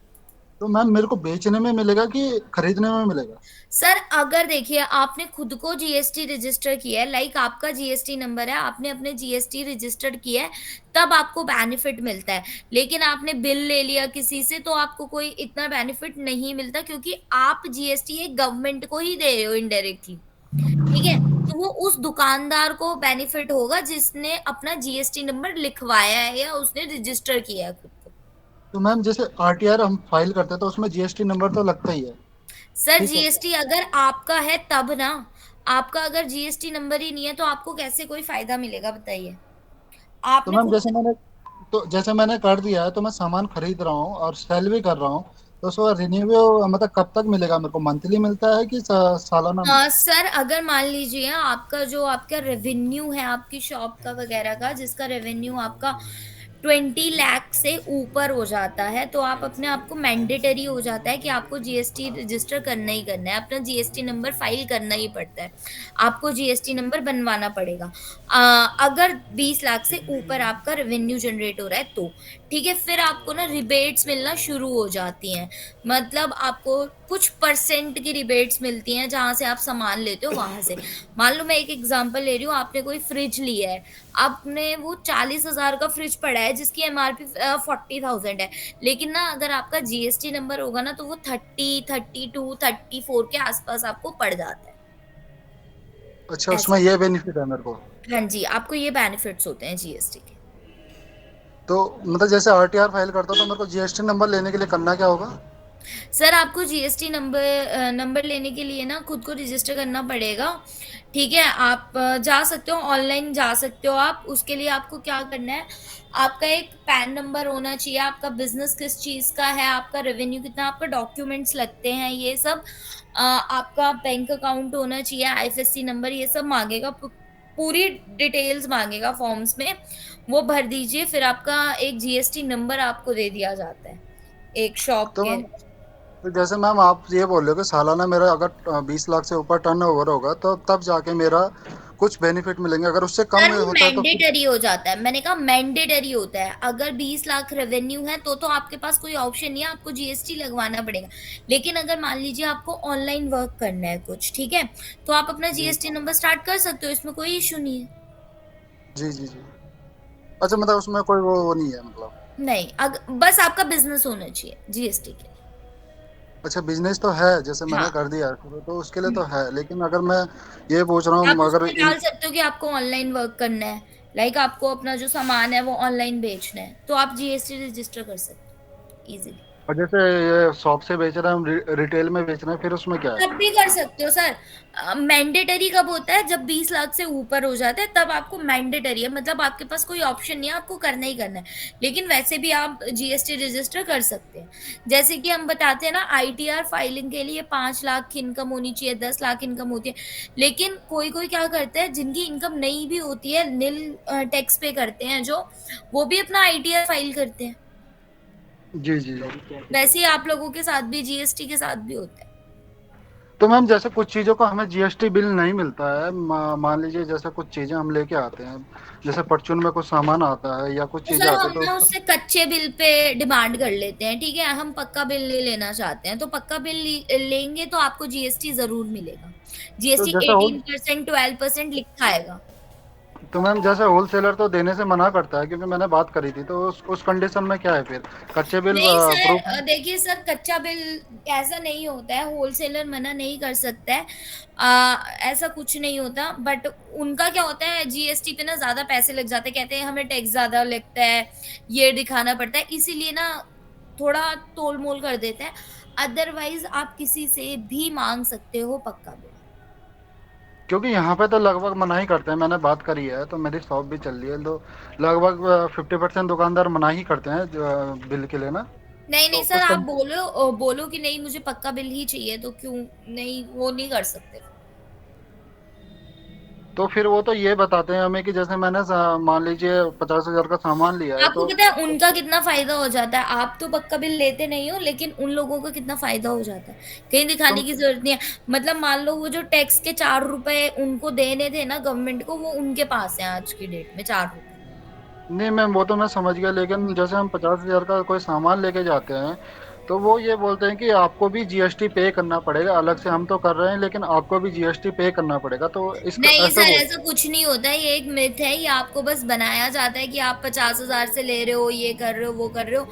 तो मैम मेरे को बेचने में मिलेगा कि खरीदने में मिलेगा? सर अगर देखिए आपने खुद को जीएसटी रजिस्टर किया है, लाइक आपका जीएसटी नंबर है, आपने अपने जीएसटी रजिस्टर्ड किया है, तब आपको बेनिफिट मिलता है। लेकिन आपने बिल ले लिया किसी से तो आपको कोई इतना बेनिफिट नहीं मिलता, क्योंकि आप जीएसटी एक गवर्नमेंट को ही दे रहे हो इनडायरेक्टली। ठीक है, तो वो उस दुकानदार को बेनिफिट होगा जिसने अपना जीएसटी नंबर लिखवाया है या उसने रजिस्टर किया है खुद को। तो मैम जैसे आरटीआर हम फाइल करते हैं तो उसमें जीएसटी नंबर तो लगता ही है, सर ठीक है, जीएसटी अगर आपका है तब ना, आपका अगर जीएसटी नंबर ही नहीं है तो आपको कैसे कोई फायदा मिलेगा बताइए। तो आपने मैम खुद जैसे मैंने तो जैसे मैंने कर दिया है, तो मैं सामान खरीद रहा हूँ और सेल भी कर रहा हूँ, तो उसका रिन्यू मतलब कब तक मिलेगा मेरे को, मंथली मिलता है कि सालाना? सर अगर मान लीजिए आपका जो आपका रेवेन्यू है आपकी शॉप का वगैरह का, जिसका रेवेन्यू आपका 20 लाख से ऊपर हो जाता है, तो आप अपने आप को मैंडेटरी हो जाता है कि आपको जीएसटी रजिस्टर करना ही करना है, अपना जीएसटी नंबर फाइल करना ही पड़ता है, आपको जीएसटी नंबर बनवाना पड़ेगा। अगर 20 लाख से ऊपर आपका रेवेन्यू जनरेट हो रहा है तो ठीक है, फिर आपको ना रिबेट्स मिलना शुरू हो जाती हैं। मतलब आपको कुछ परसेंट की रिबेट्स मिलती हैं जहां से आप सामान लेते हो वहां से। मान लो मैं एक एग्जांपल ले रही हूँ, आपने कोई फ्रिज लिया है, आपने वो 40,000 का फ्रिज पड़ा है जिसकी एमआरपी 40,000 है, लेकिन ना अगर आपका जीएसटी नंबर होगा ना तो वो 30, 32, 34 के आसपास आपको पड़ जाता है। अच्छा, ऐसा, उसमें ये बेनिफिट है मेरे को? हाँ जी, आपको ये बेनिफिट्स होते हैं जीएसटी के। तो मतलब जैसे आरटीआर फाइल करता हूँ तो मेरे को जीएसटी नंबर लेने के लिए करना क्या होगा? सर आपको जीएसटी नंबर लेने के लिए ना खुद को रजिस्टर करना पड़ेगा। ठीक है, आप जा सकते हो, ऑनलाइन जा सकते हो आप, उसके लिए आपको क्या करना है, आपका एक पैन नंबर होना चाहिए, आपका बिजनेस किस चीज का है, आपका रेवेन्यू कितना, आपका डॉक्यूमेंट्स लगते हैं ये सब, आपका बैंक अकाउंट होना चाहिए, आईएफएससी नंबर, ये सब मांगेगा, पूरी डिटेल्स मांगेगा फॉर्म्स में, वो भर दीजिए, फिर आपका एक जीएसटी नंबर आपको दे दिया जाता है एक शॉप तो के। मैम, तो जैसे मैम आप ये बोल रहे हो कि सालाना मेरा अगर 20 लाख से ऊपर टर्नओवर होगा तो तब जाके मेरा कुछ बेनिफिट मिलेंगे, अगर उससे कम सर वो होता है तो फिर? मैंडेटरी हो जाता है, मैंने कहा मैंडेटरी होता है, अगर 20 लाख रेवेन्यू है तो आपके पास कोई ऑप्शन नहीं है, आपको जीएसटी लगवाना पड़ेगा। लेकिन अगर मान लीजिए आपको ऑनलाइन वर्क करना है कुछ, ठीक है, तो आप अपना जी जीएसटी नंबर स्टार्ट कर सकते हो, इसमें कोई इशू नहीं है। जी जी जी। अच्छा, मतलब उसमें कोई वो नहीं है मतलब? नहीं, बस आपका बिजनेस होना चाहिए जीएसटी के लिए। अच्छा, बिजनेस तो है, जैसे मैंने हाँ, कर दिया है शुरू, तो उसके लिए तो है, लेकिन अगर मैं ये पूछ रहा आप हूँ अगर उसमें डाल सकते हो कि आपको ऑनलाइन वर्क करना है, लाइक आपको अपना जो सामान है वो ऑनलाइन बेचना है, तो आप जीएसटी रजिस्टर कर सकते हो इजीली। और जैसे ये शॉप से बेच रहे हैं हम, रिटेल में बेच रहे हैं, फिर उसमें क्या है? तब भी कर सकते हो सर। मैंडेटरी कब होता है? जब 20 लाख से ऊपर हो जाता है तब आपको मैंडेटरी है, मतलब आपके पास कोई ऑप्शन नहीं है, आपको करना ही करना है। लेकिन वैसे भी आप जीएसटी रजिस्टर कर सकते हैं। जैसे कि हम बताते हैं ना, आईटीआर फाइलिंग के लिए 5 लाख इनकम होनी चाहिए, 10 लाख इनकम होती है। लेकिन कोई कोई क्या करते हैं, जिनकी इनकम नहीं भी होती है, नील टैक्स पे करते हैं जो, वो भी अपना आईटीआर फाइल करते हैं। जी जी। वैसे ही आप लोगों के साथ भी, जीएसटी के साथ भी होता है। तो मैम जैसे कुछ चीज़ों का हमें जीएसटी बिल नहीं मिलता है, मान लीजिए जैसे कुछ चीज़ें हम लेके आते हैं, जैसे परचून में कुछ सामान आता है या कुछ तो चीज़ें सर आते हम हैं, तो ना उसको उससे कच्चे बिल पे डिमांड कर लेते हैं, ठीक है। हम पक्का बिल नहीं लेना चाहते हैं, तो पक्का बिल लेंगे तो आपको जीएसटी जरूर मिलेगा। तो जीएसटी जैसे होल 18%, 12% लिखा आएगा। तो मैम जैसे होलसेलर तो देने से मना करता है, क्योंकि मैंने बात करी थी, तो उस कंडीशन में क्या है फिर? कच्चे बिल नहीं सर, प्रूफ? देखिए सर, कच्चा बिल ऐसा नहीं होता है, होलसेलर मना नहीं कर सकता है। ऐसा कुछ नहीं होता, बट उनका क्या होता है, जीएसटी पे ना ज्यादा पैसे लग जाते हैं, कहते हैं हमें टैक्स ज्यादा लगता है, ये दिखाना पड़ता है, इसीलिए ना थोड़ा तोल मोल कर देते हैं। अदरवाइज आप किसी से भी मांग सकते हो पक्का बिल। क्योंकि यहाँ पे तो लगभग मना ही करते हैं, मैंने बात करी है, तो मेरी शॉप भी चल रही है, तो लगभग 50% दुकानदार मना ही करते हैं बिल के लिए ना। नहीं नहीं तो सर, आप बोलो बोलो कि नहीं मुझे पक्का बिल ही चाहिए, तो क्यों नहीं, वो नहीं कर सकते। तो फिर वो तो ये बताते हैं हमें कि जैसे मैंने मान लीजिए 50,000 का सामान लिया है, आपको तो पता है उनका कितना फायदा हो जाता है? आप तो पक्का बिल लेते नहीं हो, लेकिन उन लोगों का कितना फायदा हो जाता है, कहीं तो दिखाने की जरूरत नहीं है। मतलब मान लो वो जो टैक्स के 4 रुपए उनको देने थे ना गवर्नमेंट को, वो उनके पास है आज की डेट में 4 रुपए। नहीं मैम, वो तो मैं समझ गया, लेकिन जैसे हम 50,000 का कोई सामान लेके जाते हैं, तो वो ये बोलते हैं कि आपको भी जीएसटी पे करना पड़ेगा अलग से, हम तो कर रहे हैं लेकिन आपको भी जीएसटी पे करना पड़ेगा, तो इसका नहीं ऐसा सर, बोल। ऐसा कुछ नहीं होता है, ये एक मिथ है, ये आपको बस बनाया जाता है कि आप 50,000 से ले रहे हो, ये कर रहे हो, वो कर रहे हो।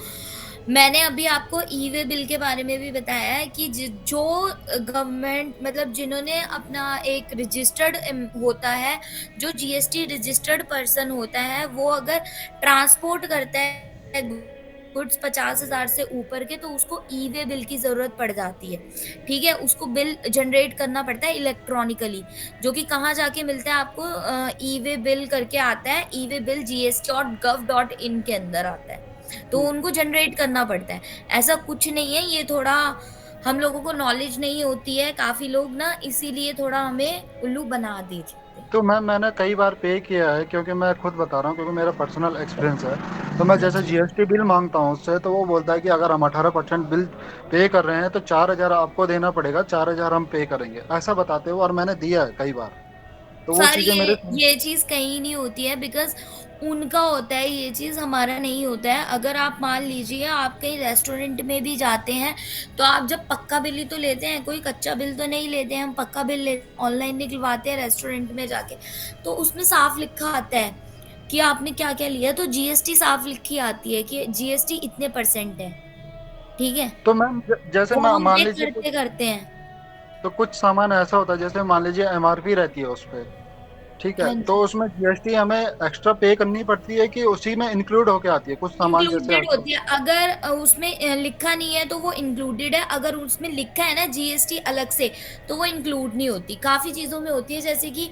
मैंने अभी आपको ई वे बिल के बारे में भी बताया है कि जो गवर्नमेंट, मतलब जिन्होंने अपना एक रजिस्टर्ड होता है, जो जीएसटी रजिस्टर्ड पर्सन होता है, वो अगर ट्रांसपोर्ट करता है गुड्स 50,000 से ऊपर के, तो उसको ई वे बिल की जरूरत पड़ जाती है, ठीक है। उसको बिल जनरेट करना पड़ता है इलेक्ट्रॉनिकली, जो कि कहाँ जाके मिलता है आपको, ई वे बिल करके आता है, ई वे बिल gst.gov.in के अंदर आता है, तो उनको जनरेट करना पड़ता है। ऐसा कुछ नहीं है, ये थोड़ा हम लोगों को नॉलेज नहीं होती है, काफी लोग ना इसीलिए थोड़ा हमें उल्लू बना देते हैं। तो मैम मैंने कई बार पे किया है, क्योंकि मैं खुद बता रहा हूँ, क्योंकि मेरा पर्सनल एक्सपीरियंस है। तो मैं हाँ जैसे जी। जीएसटी बिल मांगता हूँ उससे, तो वो बोलता है कि अगर हम 18% बिल पे कर रहे हैं तो 4,000 आपको देना पड़ेगा, 4,000 हम पे करेंगे, ऐसा बताते हो, और मैंने दिया है कई बार। तो वो सर चीज़ें मेरे। ये चीज कहीं नहीं होती है, बिकॉज उनका होता है, ये चीज हमारा नहीं होता है। अगर आप मान लीजिए आप कहीं रेस्टोरेंट में भी जाते हैं, तो आप जब पक्का बिल ही तो लेते हैं, कोई कच्चा बिल तो नहीं लेते हैं, हम पक्का बिल लेते, ऑनलाइन निकलवाते हैं रेस्टोरेंट में जाके, तो उसमें साफ लिखा आता है कि आपने क्या क्या लिया, तो जीएसटी साफ लिखी आती है कि जीएसटी इतने परसेंट है, ठीक है। तो मैम जैसे वो हम मान चेक लीजिए करते करते हैं। तो कुछ सामान ऐसा होता है, जैसे मान लीजिए एमआरपी रहती है उस पे, ठीक है, हाँ तो जी, उसमें जीएसटी हमें एक्स्ट्रा पे करनी पड़ती है कि उसी में इंक्लूड होके आती है कुछ सामान जैसे इंक्लूडेड होती है। अगर उसमें लिखा नहीं है तो वो इंक्लूडेड है, अगर उसमें लिखा है ना जीएसटी अलग से, तो वो इंक्लूड नहीं होती। काफी चीजों में होती है, जैसे कि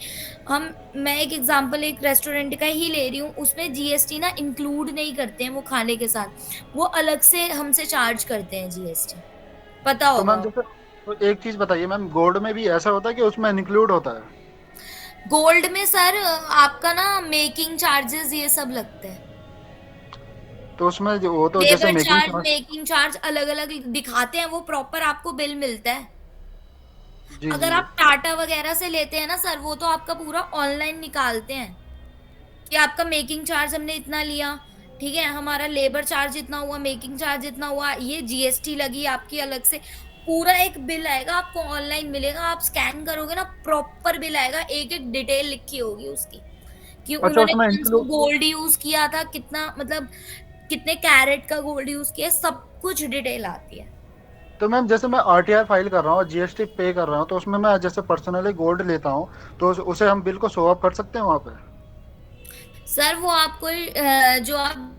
मैं एक एग्जांपल एक रेस्टोरेंट का ही ले रही हूँ, उसमें जीएसटी ना इंक्लूड नहीं करते हैं वो खाने के साथ, वो अलग से हमसे चार्ज करते हैं जीएसटी, पता तो मैम होगा। जैसे, तो एक चीज बताइए मैम, गोल्ड में भी ऐसा होता है कि उसमें इंक्लूड होता है? गोल्ड में सर आपका ना मेकिंग चार्जेस ये सब लगते हैं, तो उसमें वो तो जैसे labour making charge, charge. Making charge अलग अलग दिखाते हैं, वो प्रॉपर आपको बिल मिलता है। जी जी। अगर आप टाटा वगैरह से लेते हैं ना सर, वो तो आपका पूरा ऑनलाइन निकालते हैं कि आपका मेकिंग चार्ज हमने इतना लिया, ठीक है, हमारा लेबर चार्ज इतना हुआ, मेकिंग चार्ज इतना हुआ, ये जीएसटी लगी आपकी अलग से, पूरा एक बिल आएगा आपको, ऑनलाइन मिलेगा, आप स्कैन करोगे ना, प्रॉपर बिल आएगा, एक एक डिटेल लिखी होगी उसकी, कि अच्छा, उन्होंने उसमें कौन सा इंक्लूड। गोल्ड यूज किया था, कितना, मतलब कितने कैरेट का गोल्ड यूज किया, सब कुछ डिटेल आती है। तो मैम जैसे मैं आरटीआर फाइल कर रहा हूँ और जीएसटी पे कर रहा हूँ, तो उसमें मैं जैसे पर्सनली गोल्ड लेता हूँ, तो उसे हम बिल को शो अप कर सकते हैं वहाँ पे? सर वो आपको जो आप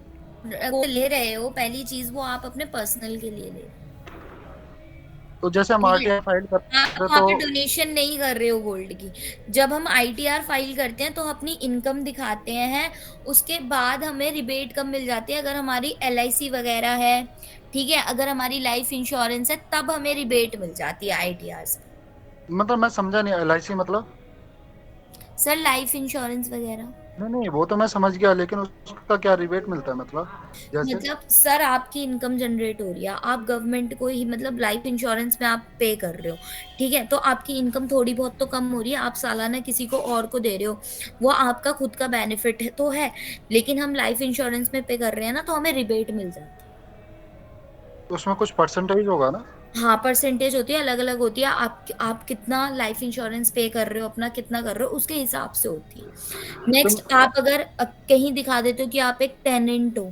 वो ले रहे हो, पहली चीज वो आप अपने पर्सनल के लिए ले रहे हो, तो जैसे हम ठीक है। आरटीआई फाइल आप करते हैं वहाँ पे तो डोनेशन नहीं कर रहे हो गोल्ड की। जब हम आईटीआर फाइल करते हैं तो अपनी इनकम दिखाते हैं, उसके बाद हमें रिबेट कब मिल जाती है, अगर हमारी एलआईसी वगैरह है, ठीक है, अगर हमारी लाइफ इंश्योरेंस है तब हमें रिबेट मिल जाती है आईटीआर से। मतलब मैं समझा नहीं, एलआईसी मतलब? सर लाइफ इंश्योरेंस वगैरह, नहीं नहीं, वो तो मैं समझ गया, लेकिन उसका क्या रिबेट मिलता है मतलब, जैसे? मतलब सर आपकी इनकम जनरेट हो रही है, आप गवर्नमेंट को ही मतलब लाइफ इंश्योरेंस में आप पे कर रहे हो, ठीक है, तो आपकी इनकम थोड़ी बहुत तो कम हो रही है, आप सालाना किसी को और को दे रहे हो, वो आपका खुद का बेनिफिट है तो है, लेकिन हम लाइफ इंश्योरेंस में पे कर रहे हैं ना, तो हमें रिबेट मिल जाती है। तो उसमें कुछ परसेंटेज होगा ना? हाँ परसेंटेज होती है, अलग अलग होती है, आप कितना लाइफ इंश्योरेंस पे कर रहे हो, अपना कितना कर रहे हो उसके हिसाब से होती है। तो नेक्स्ट आप अगर कहीं दिखा देते हो कि आप एक टेनेंट हो,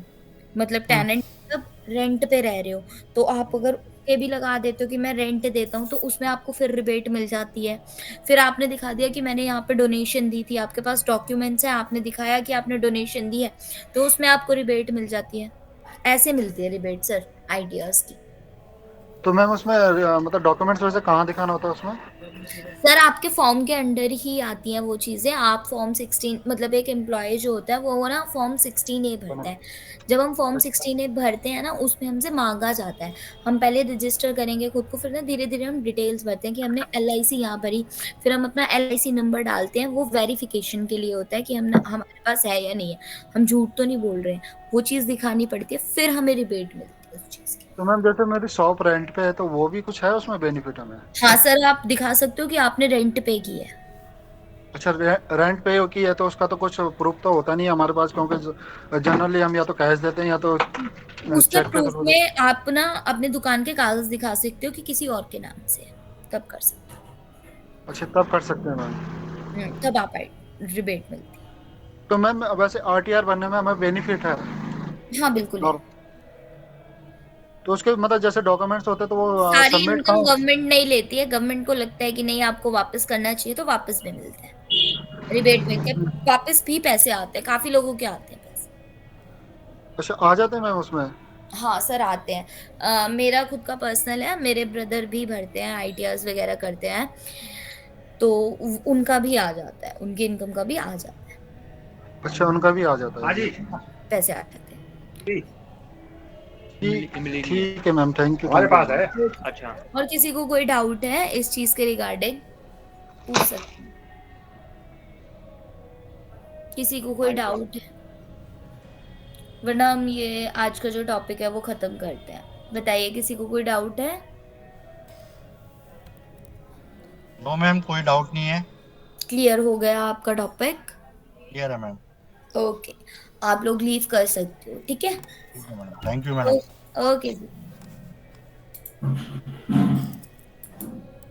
मतलब हम्म, टेनेंट मतलब रेंट पे रह रहे हो, तो आप अगर उसके भी लगा देते हो कि मैं रेंट देता हूँ, तो उसमें आपको फिर रिबेट मिल जाती है। फिर आपने दिखा दिया कि मैंने यहाँ पे डोनेशन दी थी, आपके पास डॉक्यूमेंट्स है, आपने दिखाया कि आपने डोनेशन दी है, तो उसमें आपको रिबेट मिल जाती है। ऐसे मिलती है रिबेट सर आइडियाज की। तो मैम उसमें मतलब डॉक्यूमेंट्स वैसे कहाँ दिखाना होता है उसमें? सर आपके फॉर्म के अंडर ही आती हैं वो चीज़ें, आप फॉर्म 16 मतलब एक एम्प्लॉय जो होता है वो ना फॉर्म 16A भरता है। जब हम फॉर्म 16A भरते हैं ना, उसमें हमसे मांगा जाता है, हम पहले रजिस्टर करेंगे खुद को, फिर ना धीरे धीरे हम डिटेल्स भरते हैं कि हमने एलआईसी यहाँ भरी, फिर हम अपना एलआईसी नंबर डालते हैं, वो वेरिफिकेशन के लिए होता है कि हम हमारे पास है या नहीं है, हम झूठ तो नहीं बोल रहे हैं, वो चीज़ दिखानी पड़ती है, फिर हमें रिबेट मिलती है उस चीज़ की। तो मैम जैसे मेरी शॉप रेंट पे है, तो वो भी कुछ है उसमें बेनिफिट हमें? हाँ सर आप दिखा सकते हो कि आपने रेंट पे की है। अच्छा, रेंट पे की है तो उसका तो कुछ प्रूफ तो होता नहीं है हमारे पास, क्योंकि जनरली हम या तो कैश देते हैं या तो उसका चेक के प्रूफ थ्रू देते में आप ना अपने दुकान के कागज दिखा सकते हो कि किसी और के नाम से है, तब कर सकते हैं। अच्छा, तब कर सकते हैं मैम। हो, तब आप रिबेट मिलती तो मैम वैसे आरटीआर बनने में हमें बेनिफिट है? है। हाँ बिल्कुल है। और तो उसके मतलब जैसे डॉक्यूमेंट्स होते हैं तो वो सारी सबमिट इनकम कहाँ? गवर्नमेंट नहीं लेती है, गवर्नमेंट को लगता है कि नहीं आपको वापस करना चाहिए तो वापस भी मिलते हैं, रिबेट मिलके वापस भी पैसे आते हैं, काफी लोगों के आते हैं पैसे। अच्छा, आ जाते हैं मैम उसमें? हाँ सर आते हैं, मेरा खुद का पर्सनल है, मेरे ब्रदर भी भरते हैं, आईटीआर्स वगैरह करते हैं, तो उनका भी आ जाता है, उनकी इनकम का भी आ जाता है, अच्छा, उनका भी आ जाता हाँ है? जी। पैसे आ जाते हैं। ठीक ठीक है मैम, थैंक यू, हमारे थैंक यू पास मैम। है। अच्छा। और किसी को कोई डाउट है इस चीज के रिगार्डिंग, पूछ सकते हैं, किसी को कोई डाउट है, वरना हम ये आज का जो टॉपिक है वो खत्म करते हैं। बताइए किसी को कोई डाउट है? नो मैम, कोई डाउट नहीं है। क्लियर हो गया आपका टॉपिक? क्लियर है मैम। ओके, आप लोग लीव कर सकते हो, ठीक है। ठीक है madam, thank you madam. Okay ji.